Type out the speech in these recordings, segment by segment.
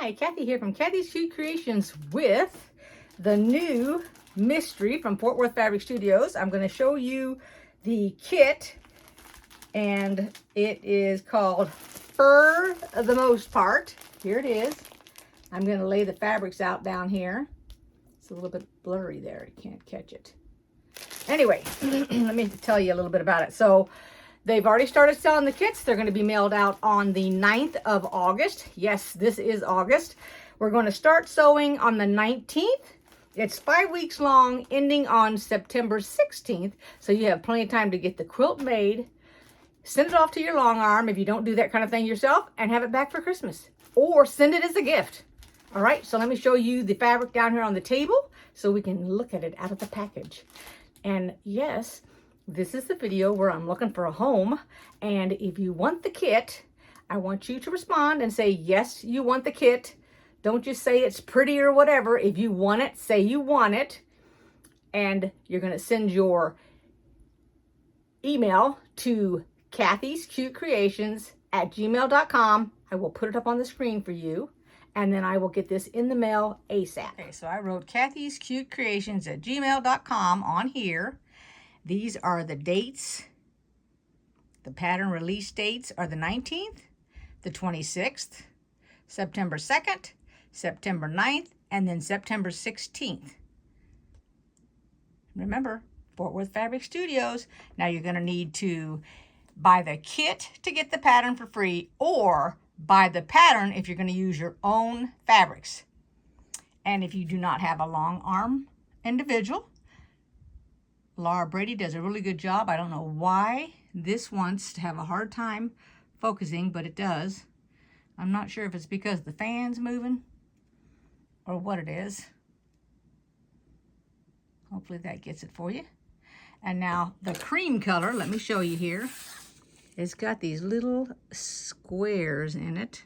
Hi, Kathy here from Kathy's Cute Creations with the new mystery from Fort Worth Fabric Studios. I'm going to show you the kit, and it is called Fir The Most part. Here it is. I'm going to lay the fabrics out down here. It's a little bit blurry there. You can't catch it. Anyway, let me tell you a little bit about it. So they've already started selling the kits. They're going to be mailed out on the 9th of August. Yes, this is August. We're going to start sewing on the 19th. It's 5 weeks long, ending on September 16th. So you have plenty of time to get the quilt made, send it off to your long arm if you don't do that kind of thing yourself, and have it back for Christmas. Or send it as a gift. All right, so let me show you the fabric down here on the table so we can look at it out of the package. And yes, this is the video where I'm looking for a home. And if you want the kit, I want you to respond and say, yes, you want the kit. Don't just say it's pretty or whatever. If you want it, say you want it. And you're going to send your email to KathysKuteKreations@gmail.com. I will put it up on the screen for you. And then I will get this in the mail ASAP. Okay, so I wrote KathysKuteKreations@gmail.com on here. These are the dates. The pattern release dates are the 19th, the 26th, September 2nd, September 9th, and then September 16th. Remember, Fort Worth Fabric Studios. Now you're going to need to buy the kit to get the pattern for free, or buy the pattern if you're going to use your own fabrics. And if you do not have a long arm individual, Laura Brady does a really good job. I don't know why this wants to have a hard time focusing, but it does. I'm not sure if it's because the fan's moving or what it is. Hopefully that gets it for you. And now the cream color, let me show you here. It's got these little squares in it,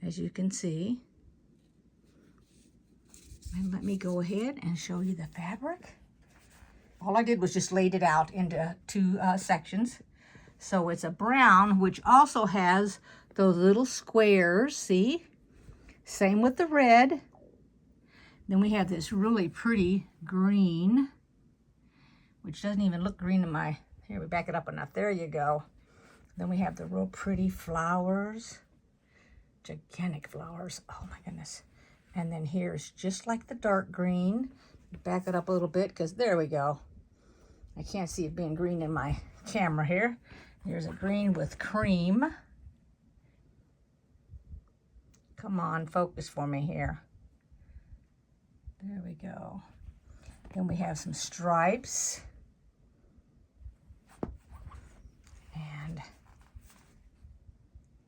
as you can see. And let me go ahead and show you the fabric. All I did was just laid it out into two sections. So it's a brown, which also has those little squares, see? Same with the red. Then we have this really pretty green, which doesn't even look green in my... Here, we back it up enough. There you go. Then we have the real pretty flowers. Gigantic flowers. Oh, my goodness. And then here's just like the dark green. Back it up a little bit because there we go. I can't see it being green in my camera here. Here's a green with cream. Come on, focus for me here. There we go. Then we have some stripes. And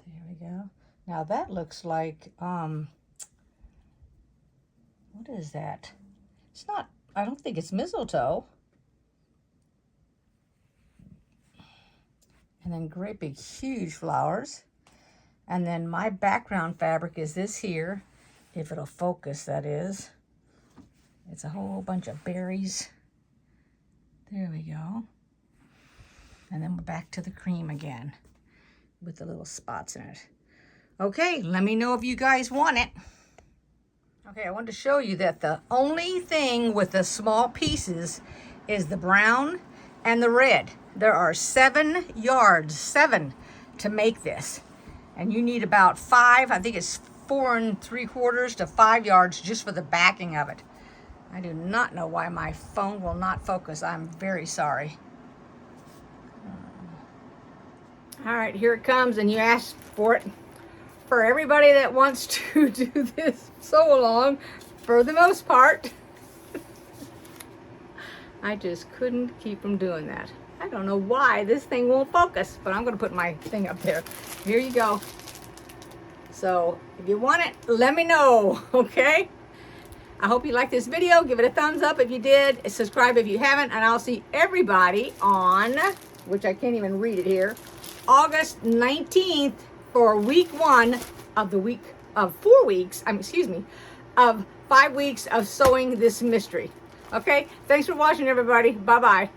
there we go. Now that looks like, what is that? It's not, I don't think it's mistletoe. And then great big huge flowers. And then my background fabric is this here, if it'll focus, that is. It's a whole bunch of berries. There we go. And then we're back to the cream again with the little spots in it. Okay, let me know if you guys want it. Okay, I wanted to show you that the only thing with the small pieces is the brown and the red. There are 7 yards, 7 to make this. And you need about 5, I think it's 4 3/4 to 5 yards just for the backing of it. I do not know why my phone will not focus. I'm very sorry. All right, here it comes, and you asked for it. For everybody that wants to do this sew along, for the most part, I just couldn't keep from doing that. I don't know why this thing won't focus, but I'm going to put my thing up there. Here you go. So if you want it, let me know, okay? I hope you liked this video. Give it a thumbs up if you did. Subscribe if you haven't, and I'll see everybody on, which I can't even read it here, August 19th for week 1 of the week of 4 weeks, of 5 weeks of sewing this mystery. Okay, thanks for watching, everybody. Bye-bye.